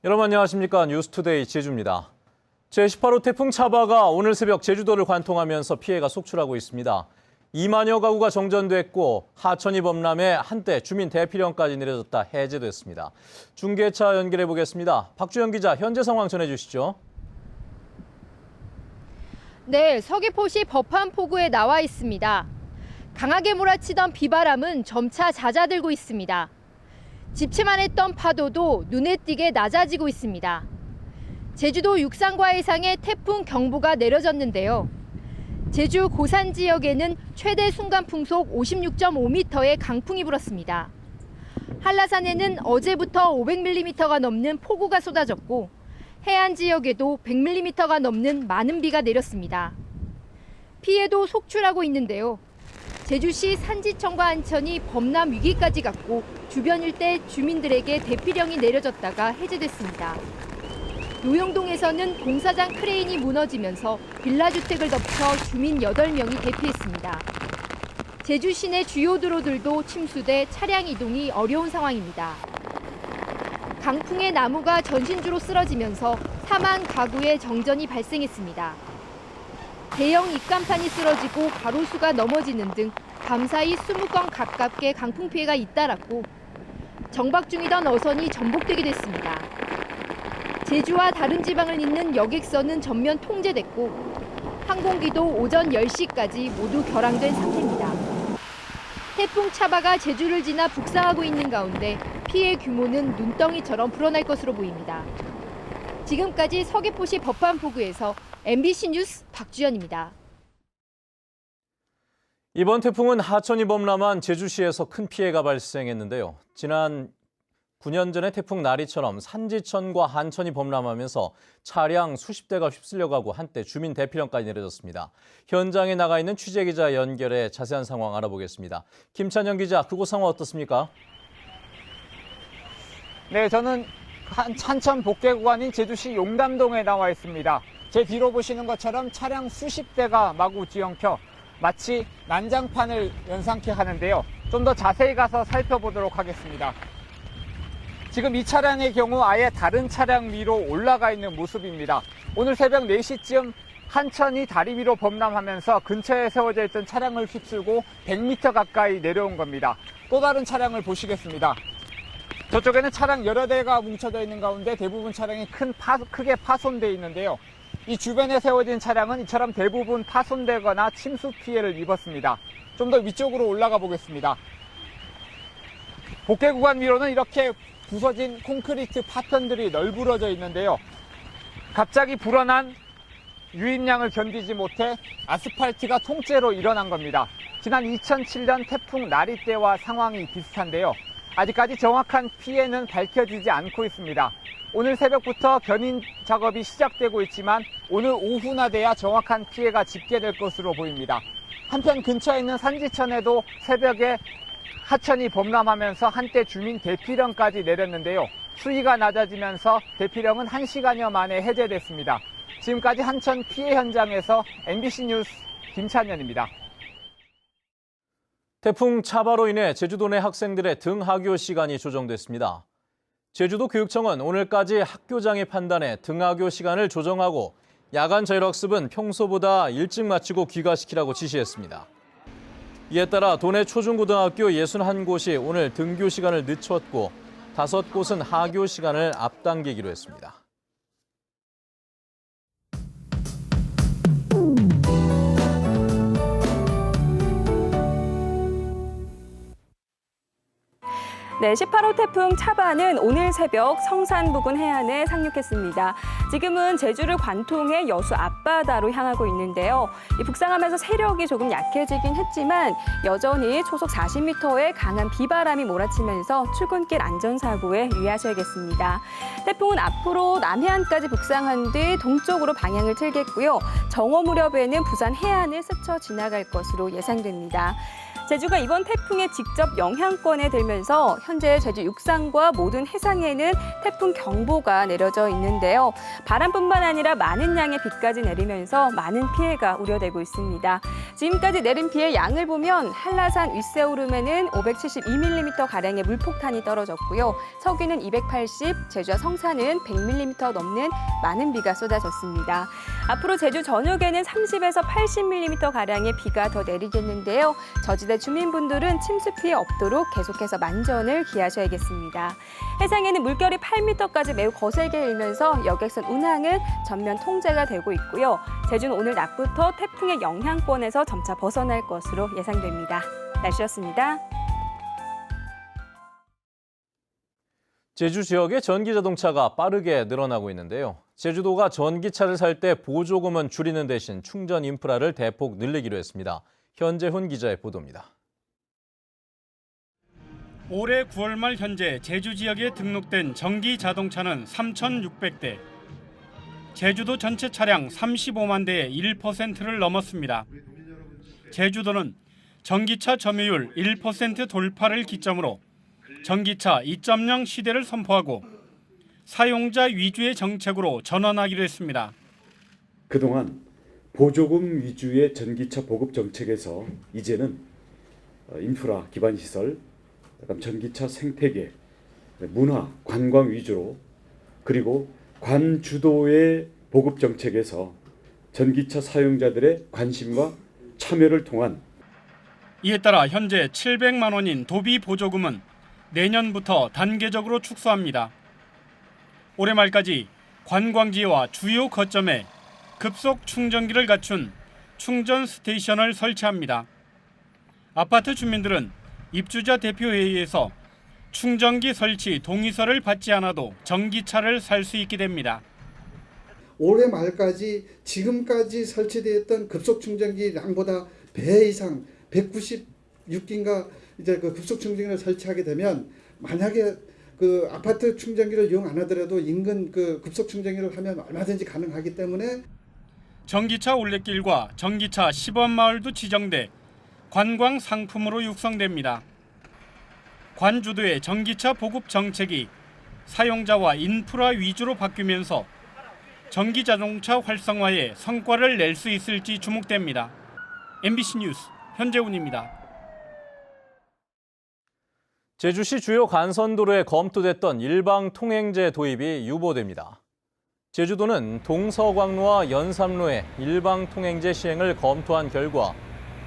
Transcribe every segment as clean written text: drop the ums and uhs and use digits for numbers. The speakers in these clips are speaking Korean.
여러분 안녕하십니까. 뉴스투데이 제주입니다. 제18호 태풍 차바가 오늘 새벽 제주도를 관통하면서 피해가 속출하고 있습니다. 2만여 가구가 정전됐고 하천이 범람해 한때 주민 대피령까지 내려졌다 해제됐습니다. 중계차 연결해 보겠습니다. 박주영 기자 현재 상황 전해주시죠. 네, 서귀포시 법한포구에 나와 있습니다. 강하게 몰아치던 비바람은 점차 잦아들고 있습니다. 집채만했던 파도도 눈에 띄게 낮아지고 있습니다. 제주도 육상과 해상에 태풍 경보가 내려졌는데요. 제주 고산 지역에는 최대 순간 풍속 56.5m의 강풍이 불었습니다. 한라산에는 어제부터 500mm가 넘는 폭우가 쏟아졌고 해안 지역에도 100mm가 넘는 많은 비가 내렸습니다. 피해도 속출하고 있는데요. 제주시 산지청과 안천이 범람 위기까지 갔고 주변 일대 주민들에게 대피령이 내려졌다가 해제됐습니다. 노영동에서는 공사장 크레인이 무너지면서 빌라주택을 덮쳐 주민 8명이 대피했습니다. 제주 시내 주요 도로들도 침수돼 차량 이동이 어려운 상황입니다. 강풍에 나무가 전신주로 쓰러지면서 4만 가구의 정전이 발생했습니다. 대형 입간판이 쓰러지고 가로수가 넘어지는 등 밤사이 20건 가깝게 강풍 피해가 잇따랐고 정박 중이던 어선이 전복되게 됐습니다. 제주와 다른 지방을 잇는 여객선은 전면 통제됐고 항공기도 오전 10시까지 모두 결항된 상태입니다. 태풍 차바가 제주를 지나 북상하고 있는 가운데 피해 규모는 눈덩이처럼 불어날 것으로 보입니다. 지금까지 서귀포시 법한포구에서 MBC 뉴스 박주연입니다. 이번 태풍은 하천이 범람한 제주시에서 큰 피해가 발생했는데요. 지난 9년 전의 태풍 나리처럼 산지천과 한천이 범람하면서 차량 수십 대가 휩쓸려가고 한때 주민 대피령까지 내려졌습니다. 현장에 나가 있는 취재기자 연결해 자세한 상황 알아보겠습니다. 김찬영 기자, 그곳 상황 어떻습니까? 네, 저는 한천 복개 구간인 제주시 용담동에 나와 있습니다. 제 뒤로 보시는 것처럼 차량 수십 대가 마구 뒤엉켜 마치 난장판을 연상케 하는데요. 좀 더 자세히 가서 살펴보도록 하겠습니다. 지금 이 차량의 경우 아예 다른 차량 위로 올라가 있는 모습입니다. 오늘 새벽 4시쯤 한천이 다리 위로 범람하면서 근처에 세워져 있던 차량을 휩쓸고 100m 가까이 내려온 겁니다. 또 다른 차량을 보시겠습니다. 저쪽에는 차량 여러 대가 뭉쳐져 있는 가운데 대부분 차량이 크게 파손되어 있는데요. 이 주변에 세워진 차량은 이처럼 대부분 파손되거나 침수 피해를 입었습니다. 좀 더 위쪽으로 올라가 보겠습니다. 복개 구간 위로는 이렇게 부서진 콘크리트 파편들이 널브러져 있는데요. 갑자기 불어난 유입량을 견디지 못해 아스팔트가 통째로 일어난 겁니다. 지난 2007년 태풍 나리 때와 상황이 비슷한데요. 아직까지 정확한 피해는 밝혀지지 않고 있습니다. 오늘 새벽부터 견인 작업이 시작되고 있지만 오늘 오후나 돼야 정확한 피해가 집계될 것으로 보입니다. 한편 근처에 있는 산지천에도 새벽에 하천이 범람하면서 한때 주민 대피령까지 내렸는데요. 수위가 낮아지면서 대피령은 1시간여 만에 해제됐습니다. 지금까지 한천 피해 현장에서 MBC 뉴스 김찬현입니다. 태풍 차바로 인해 제주도 내 학생들의 등하교 시간이 조정됐습니다. 제주도 교육청은 오늘까지 학교장의 판단에 등하교 시간을 조정하고 야간 자율학습은 평소보다 일찍 마치고 귀가시키라고 지시했습니다. 이에 따라 도내 초중고등학교 61곳이 오늘 등교 시간을 늦췄고 5곳은 하교 시간을 앞당기기로 했습니다. 네, 18호 태풍 차바는 오늘 새벽 성산 부근 해안에 상륙했습니다. 지금은 제주를 관통해 여수 앞바다로 향하고 있는데요. 북상하면서 세력이 조금 약해지긴 했지만 여전히 초속 40m의 강한 비바람이 몰아치면서 출근길 안전사고에 유의하셔야겠습니다. 태풍은 앞으로 남해안까지 북상한 뒤 동쪽으로 방향을 틀겠고요. 정오 무렵에는 부산 해안을 스쳐 지나갈 것으로 예상됩니다. 제주가 이번 태풍의 직접 영향권에 들면서 현재 제주 육상과 모든 해상에는 태풍 경보가 내려져 있는데요. 바람뿐만 아니라 많은 양의 비까지 내리면서 많은 피해가 우려되고 있습니다. 지금까지 내린 비의 양을 보면 한라산 윗세오름에는 572mm가량의 물폭탄이 떨어졌고요. 서귀는 280, 제주와 성산은 100mm 넘는 많은 비가 쏟아졌습니다. 앞으로 제주 전역에는 30에서 80mm가량의 비가 더 내리겠는데요. 저지대 주민분들은 침수 피해 없도록 계속해서 만전을 기하셔야겠습니다. 해상에는 물결이 8m까지 매우 거세게 일면서 여객선 운항은 전면 통제가 되고 있고요. 제주는 오늘 낮부터 태풍의 영향권에서 점차 벗어날 것으로 예상됩니다. 날씨였습니다. 제주 지역의 전기자동차가 빠르게 늘어나고 있는데요. 제주도가 전기차를 살 때 보조금은 줄이는 대신 충전 인프라를 대폭 늘리기로 했습니다. 현재훈 기자의 보도입니다. 올해 9월 말 현재 제주 지역에 등록된 전기 자동차는 3,600대. 제주도 전체 차량 35만 대의 1%를 넘었습니다. 제주도는 전기차 점유율 1% 돌파를 기점으로 전기차 2.0 시대를 선포하고 사용자 위주의 정책으로 전환하기로 했습니다. 그동안 보조금 위주의 전기차 보급 정책에서 이제는 인프라 기반 시설, 전기차 생태계, 문화, 관광 위주로 그리고 관 주도의 보급 정책에서 전기차 사용자들의 관심과 참여를 통한 이에 따라 현재 700만 원인 도비 보조금은 내년부터 단계적으로 축소합니다. 올해 말까지 관광지와 주요 거점에 급속 충전기를 갖춘 충전 스테이션을 설치합니다. 아파트 주민들은 입주자 대표회의에서 충전기 설치 동의서를 받지 않아도 전기차를 살 수 있게 됩니다. 올해 말까지 지금까지 설치되었던 급속 충전기 양보다 배 이상 196기인가 이제 그 급속 충전기를 설치하게 되면 만약에 그 아파트 충전기를 이용 안 하더라도 인근 그 급속 충전기를 하면 얼마든지 가능하기 때문에 전기차 올레길과 전기차 시범 마을도 지정돼 관광 상품으로 육성됩니다. 관주도의 전기차 보급 정책이 사용자와 인프라 위주로 바뀌면서 전기 자동차 활성화에 성과를 낼 수 있을지 주목됩니다. MBC 뉴스 현재훈입니다. 제주시 주요 간선도로에 검토됐던 일방통행제 도입이 유보됩니다. 제주도는 동서광로와 연삼로의 일방통행제 시행을 검토한 결과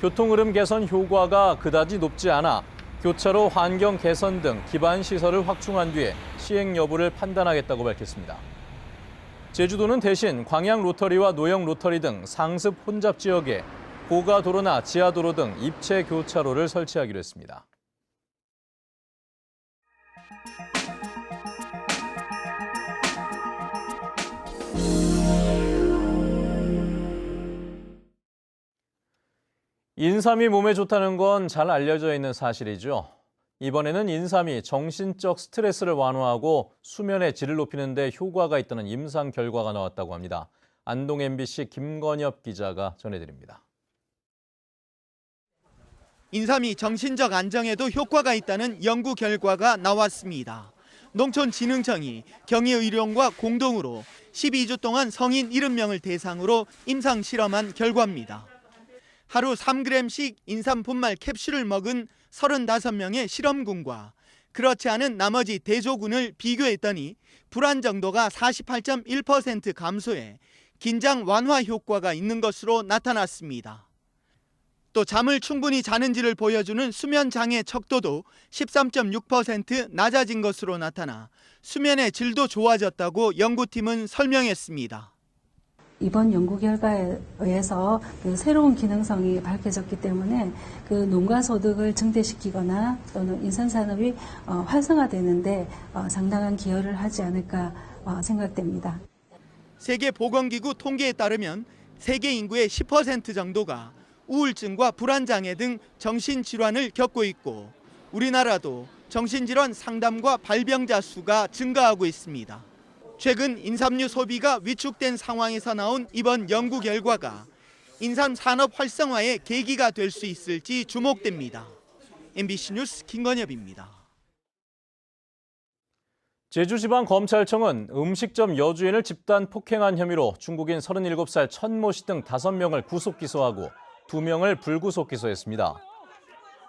교통흐름 개선 효과가 그다지 높지 않아 교차로 환경 개선 등 기반 시설을 확충한 뒤에 시행 여부를 판단하겠다고 밝혔습니다. 제주도는 대신 광양 로터리와 노영 로터리 등 상습 혼잡 지역에 고가도로나 지하도로 등 입체 교차로를 설치하기로 했습니다. 인삼이 몸에 좋다는 건 잘 알려져 있는 사실이죠. 이번에는 인삼이 정신적 스트레스를 완화하고 수면의 질을 높이는 데 효과가 있다는 임상 결과가 나왔다고 합니다. 안동 MBC 김건엽 기자가 전해드립니다. 인삼이 정신적 안정에도 효과가 있다는 연구 결과가 나왔습니다. 농촌진흥청이 경희의료원과 공동으로 12주 동안 성인 70명을 대상으로 임상 실험한 결과입니다. 하루 3g씩 인삼 분말 캡슐을 먹은 35명의 실험군과 그렇지 않은 나머지 대조군을 비교했더니 불안 정도가 48.1% 감소해 긴장 완화 효과가 있는 것으로 나타났습니다. 또 잠을 충분히 자는지를 보여주는 수면 장애 척도도 13.6% 낮아진 것으로 나타나 수면의 질도 좋아졌다고 연구팀은 설명했습니다. 이번 연구 결과에 의해서 새로운 기능성이 밝혀졌기 때문에 그 농가 소득을 증대시키거나 또는 인삼산업이 활성화되는데 상당한 기여를 하지 않을까 생각됩니다. 세계보건기구 통계에 따르면 세계 인구의 10% 정도가 우울증과 불안장애 등 정신질환을 겪고 있고 우리나라도 정신질환 상담과 발병자 수가 증가하고 있습니다. 최근 인삼류 소비가 위축된 상황에서 나온 이번 연구 결과가 인삼 산업 활성화의 계기가 될 수 있을지 주목됩니다. MBC 뉴스 김건엽입니다. 제주지방검찰청은 음식점 여주인을 집단 폭행한 혐의로 중국인 37살 천모 씨 등 5명을 구속 기소하고 2명을 불구속 기소했습니다.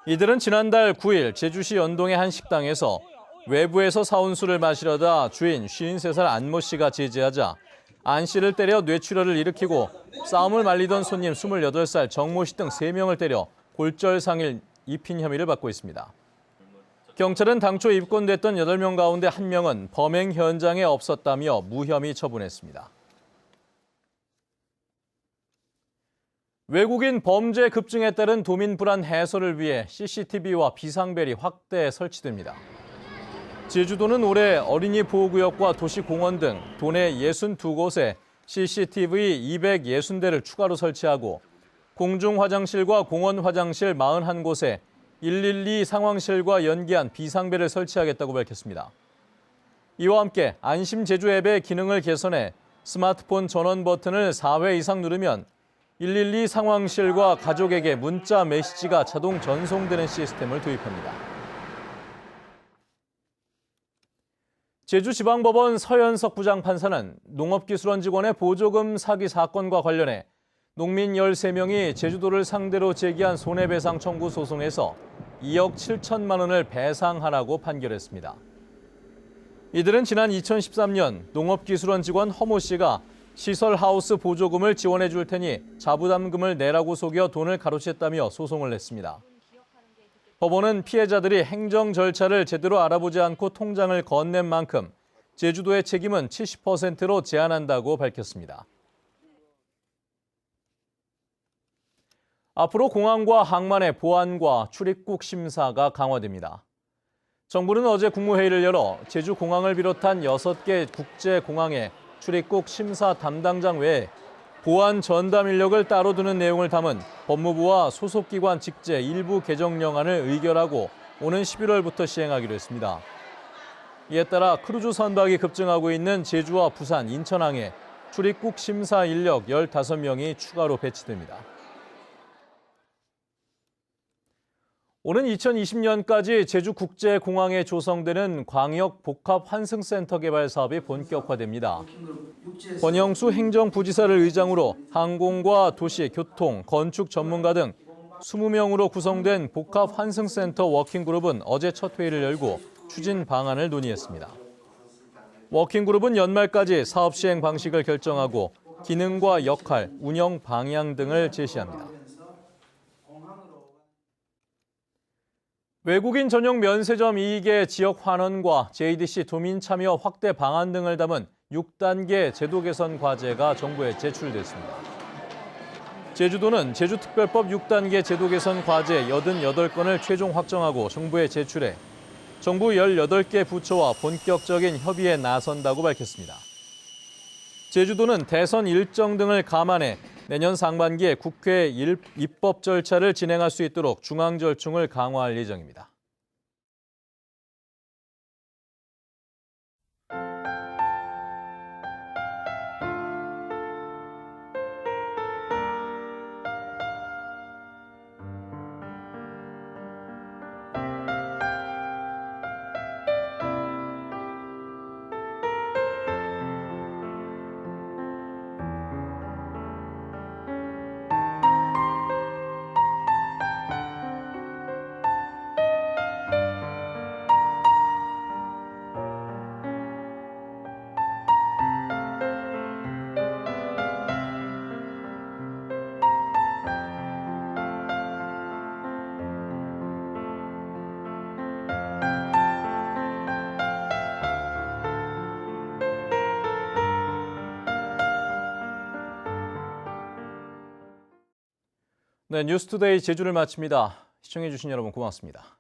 이들은 지난달 9일 제주시 연동의 한 식당에서 외부에서 사온 술을 마시려다 주인 53살 안모 씨가 제지하자 안 씨를 때려 뇌출혈을 일으키고 싸움을 말리던 손님 28살 정모 씨 등 3명을 때려 골절상을 입힌 혐의를 받고 있습니다. 경찰은 당초 입건됐던 8명 가운데 1명은 범행 현장에 없었다며 무혐의 처분했습니다. 외국인 범죄 급증에 따른 도민 불안 해소를 위해 CCTV와 비상벨이 확대 설치됩니다. 제주도는 올해 어린이 보호구역과 도시공원 등 도내 62곳에 CCTV 260대를 추가로 설치하고 공중화장실과 공원 화장실 41곳에 112 상황실과 연계한 비상벨을 설치하겠다고 밝혔습니다. 이와 함께 안심 제주 앱의 기능을 개선해 스마트폰 전원 버튼을 4회 이상 누르면 112 상황실과 가족에게 문자 메시지가 자동 전송되는 시스템을 도입합니다. 제주지방법원 서현석 부장판사는 농업기술원 직원의 보조금 사기 사건과 관련해 농민 13명이 제주도를 상대로 제기한 손해배상 청구 소송에서 2억 7천만 원을 배상하라고 판결했습니다. 이들은 지난 2013년 농업기술원 직원 허모 씨가 시설하우스 보조금을 지원해 줄 테니 자부담금을 내라고 속여 돈을 가로챘다며 소송을 냈습니다. 법원은 피해자들이 행정 절차를 제대로 알아보지 않고 통장을 건넨 만큼 제주도의 책임은 70%로 제한한다고 밝혔습니다. 앞으로 공항과 항만의 보안과 출입국 심사가 강화됩니다. 정부는 어제 국무회의를 열어 제주공항을 비롯한 6개 국제공항에 출입국 심사 담당장 외에 보안 전담 인력을 따로 두는 내용을 담은 법무부와 소속기관 직제 일부 개정령안을 의결하고 오는 11월부터 시행하기로 했습니다. 이에 따라 크루즈 선박이 급증하고 있는 제주와 부산, 인천항에 출입국 심사 인력 15명이 추가로 배치됩니다. 오는 2020년까지 제주국제공항에 조성되는 광역 복합 환승센터 개발 사업이 본격화됩니다. 권영수 행정부지사를 의장으로 항공과 도시, 교통, 건축 전문가 등 20명으로 구성된 복합 환승센터 워킹그룹은 어제 첫 회의를 열고 추진 방안을 논의했습니다. 워킹그룹은 연말까지 사업 시행 방식을 결정하고 기능과 역할, 운영 방향 등을 제시합니다. 외국인 전용 면세점 이익의 지역 환원과 JDC 도민 참여 확대 방안 등을 담은 6단계 제도 개선 과제가 정부에 제출됐습니다. 제주도는 제주특별법 6단계 제도 개선 과제 88건을 최종 확정하고 정부에 제출해 정부 18개 부처와 본격적인 협의에 나선다고 밝혔습니다. 제주도는 대선 일정 등을 감안해 내년 상반기에 국회 입법 절차를 진행할 수 있도록 중앙절충을 강화할 예정입니다. 네, 뉴스투데이 제주를 마칩니다. 시청해주신 여러분 고맙습니다.